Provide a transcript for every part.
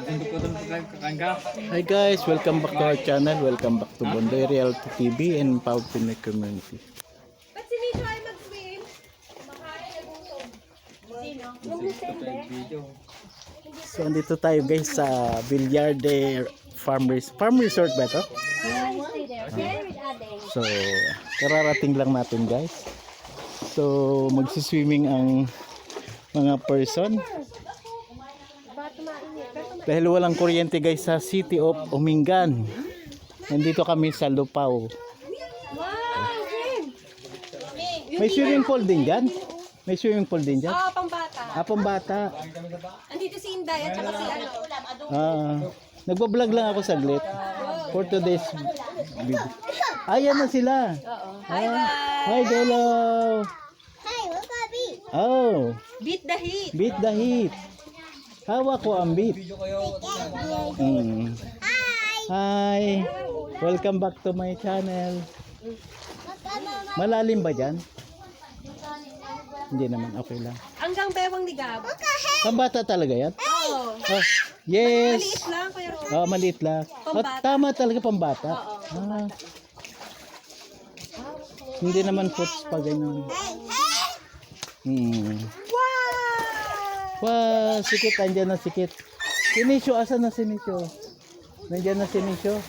Hi guys, welcome back to our channel. Welcome back to Bondoy Realty TV and Pau Pinoy Community. Ba't si Nicho ay mag-swim? Makain na gutom. Sino? So andito tayo guys sa Villarde Farm Resort ba ito? So kararating lang natin guys. So magsiswimming ang mga person. Dahil walang kuryente guys sa City of Umingan. Nandito kami sa Lupao. May swimming pool din dyan? May swimming pool din dyan? Oo, pambata. Pambata. Andito si Inday at saka si ano. Nagbablog lang ako saglit. For today's video. Ayan na sila. Hi guys. Hi, hello. Hey, what's up, beat? Oh, Beat the heat. beat the heat. Hawak ko ang beat. Hi. Welcome back to my channel. Malalim ba dyan? Hindi naman, okay lang. Hanggang bewang ligab. Pambata talaga yan? Oo. Oh, yes. Maliit lang, Kuya Ron. Oh, maliit lang. Oh, Pambata. tama talaga pambata. Hindi naman foots pa ganyan. Wow, sikit, andyan na sikit. Sinisyo, asan na sinisyo? Nandyan na sinisyo.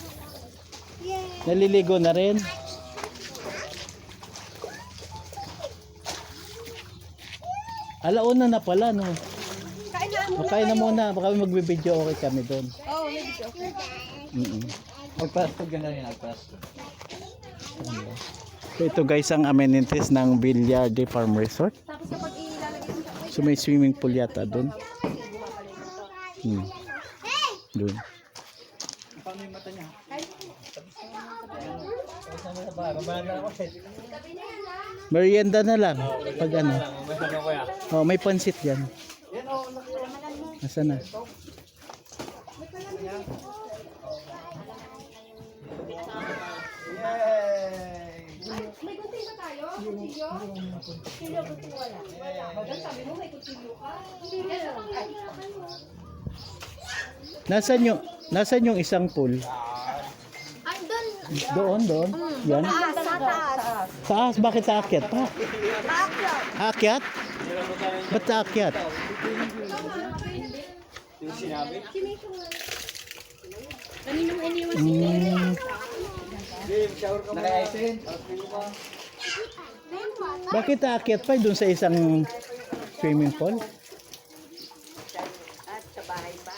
Naliligo na rin. Alauna na pala, no? Kain na muna. Makain na muna, baka magbibideo okay kami doon. Oo, maybe okay. Magpastog ka na rin, So ito guys ang amenities ng Villarde Farm Resort. Tapos kapag ilalagay mo siya, So may swimming pool yata doon. Doon. Merienda na lang. Pag ano. Oh, may pansit yan. Nasaan na? may kunti ba tayo? Kutsilyo? Kutsilyo, kutsilyo wala. Bagang sabi mo may kutsilyo ka. Nasaan yung isang pool? Andun. Doon. Yan. Sa taas. Taas, bakit aakyat pa? Akyat. Aakyat? Ba't aakyat? Kaninong iniwan si Bakit aakyat pa doon sa isang swimming pool? At sa bahay pa?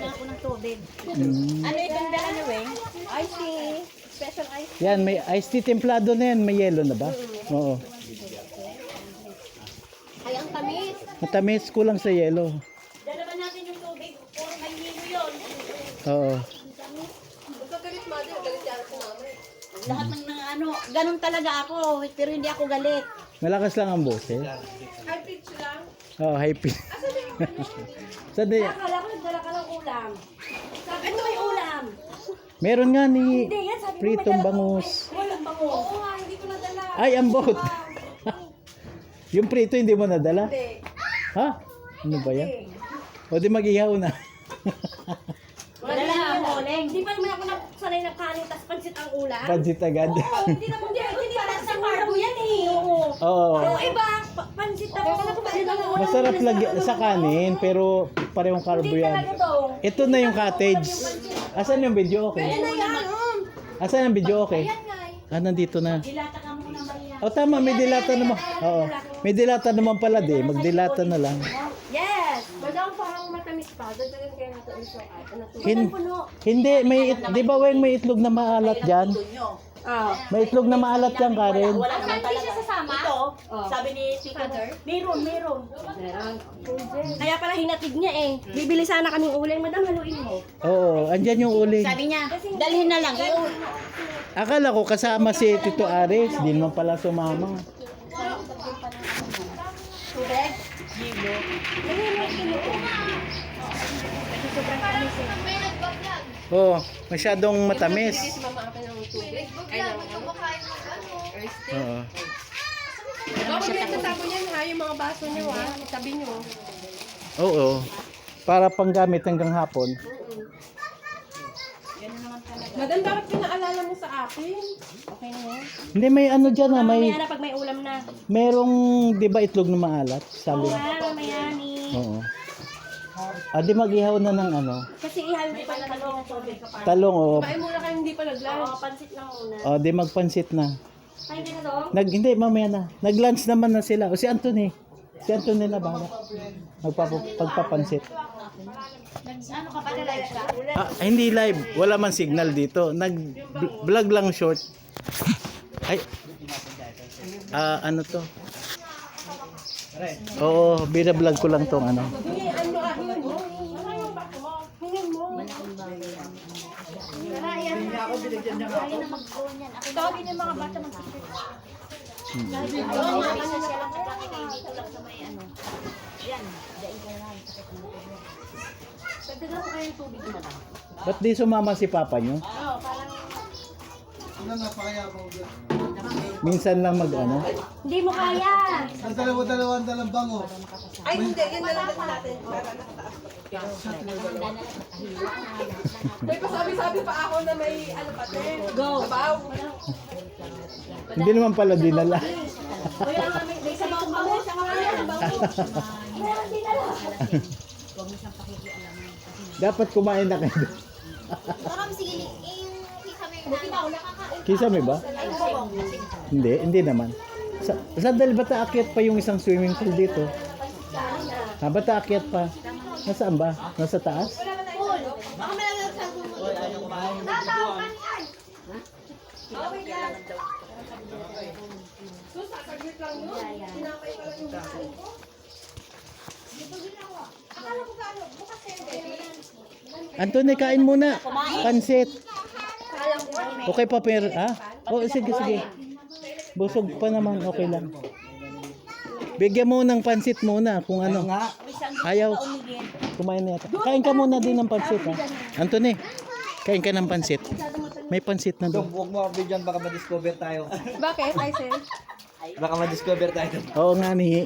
Ako ng tubig. Ano itong daan na weng? Ice tea. Special ice tea. Yan, may iced tea templado na yan. May yelo na ba? Oo. Ay, ang tamis. Matamis, kulang sa yelo. Dalawa natin yung tubig. Puro may hilo yun. Oo. Basta galit mother, galit yan si mama. Lahat ng ano, ganun talaga ako. Pero hindi ako galit. Malakas lang ang boses. Ay, pitch lang. Oo, high pitch. Sa di, Akala ko nagdala ka ng ulam. Sabi ko may ulam. meron nga ni Hindi yan, sabi mo may Pritong dala bangus. Walang bangus. Oo nga, hindi ko nadala. Ay, ambot. Yung prito hindi mo nadala? Hindi. Ha? Ano ba yan? O di mag-ihaw na. Dala na yung uling. Hindi pa naman ako sanay na kanin, tas pansit ang ulam. Pansit agad. Hindi naman hindi para sa carbo yan eh. Oo. Oo. Yung iba, pansit ang ulam. Masarap lagi sa kanin, pero parehong carbo Hindi yan. talaga to. Ito na yung cottage. Asan yung video okay? Ayan na yan. Asan yung video okay? Ayan nga eh. Ah, nandito na. Dilata ka muna, Maria. O tama, may dilata naman. Oo. May dilata naman pala di. Magdilata na lang. Yes! Madam, parang matamis pa. Dagdagan kayo natin yung soy. Ano to? Hindi, may di ba when may itlog na maalat dyan? Ah. May itlog na maalat dyan, Karen. Wala naman talaga. Sasama? Ito, sabi ni Tito, meron. Kaya pala hinatid niya eh. Bibili sana kaming uling. Madam, haluin mo. Oo, andyan yung uling. Sabi niya, dalhin na lang. Akala ko kasama si Tito Ares, di naman pala sumama. Tubig? Oh, masyadong matamis. Si mama ako ng tubig. Ay, ng ano. Oo. Ano siya itatapon yan ha, yung mga baso niyo ha. Sabi niyo. Oo. Para panggamit hanggang hapon. Madam, bakit pinaalala mo sa akin? Okay na yan. Hindi, may ano dyan na, may, Mamaya na pag may ulam na. merong, di ba itlog na maalat? Sabi. Mamaya ni. Oo. Di mag-ihaw na ng ano. Kasi ihalo pa ng talong. Talong o. Kumain muna kayo, hindi pa nag-lunch. Pansit lang muna. Di magpansit na. Ay, hindi na dong? Hindi, mamaya na. Nag-lunch naman na sila. O si Anthony. Si Anthony na bahala. Pagpapansit. Ano ka pala live ka? Hindi live. Wala man signal dito. Nag-vlog lang short. Ay. Ano to? Oo, binablog ko lang tong ano. Hindi, ano hingin mo? Hingin mo. Tawagin yung mga bata mag-picture. Pagdagan ko kayong tubig na lang. Ba't di sumama si Papa nyo? Oo, parang... Minsan lang mag ano. Hindi mo kaya! Ang dalawa-dalawang dalang bango. Ay, hindi. Yan na lang natin. Para nakataas. May pasabi-sabi pa ako na may ano pa din. Go! Sabaw. Hindi naman pala dinala. Kuya, may sabaw pa mo sa mga yan. Meron din na lang. Dapat kumain na kayo. Kisame ba? Hindi naman. Sandali ba taakyat pa yung isang swimming pool dito? Ba taakyat pa? Nasaan ba? Nasa taas? Saglit lang yun. Tinapay pa lang yung bahay ko. Akala ko gano'n. Bukas kayo. Anthony, kain muna. Pansit. Okay pa pero, sige. Busog pa naman, okay lang. Bigyan mo ng pansit muna kung ano. Ayaw. Kumain na yata. Kain ka muna din ng pansit, ha. Anthony, kain ka ng pansit. May pansit na doon. Huwag mo ako bigyan, baka ma-discover tayo. Bakit, Aisen? Baka ma-discover tayo. Oo nga ni.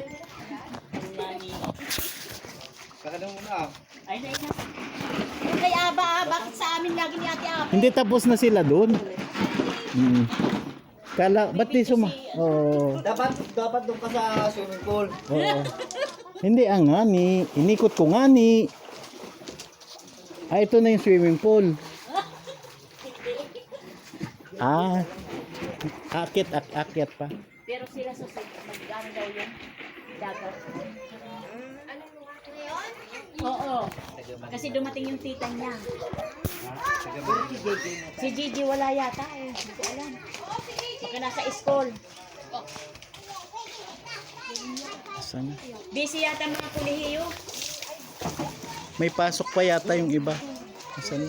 Baka na muna. Kay Aba, bakit sa amin lagi ni Ate Aba? Hindi tapos na sila doon. Ba't di Oo. Dapat doon ka sa swimming pool. Oo. Hindi nga ni. Inikot ko nga ni. Ito na yung swimming pool. Akyat pa. Pero sila sa mag-ano daw yun? Dagat. Oo. Kasi dumating yung tita niya. Si Gigi wala yata eh. Hindi ko alam. Baka nasa school. Saan? Busy yata mga pulihiyo. May pasok pa yata yung iba. Saan?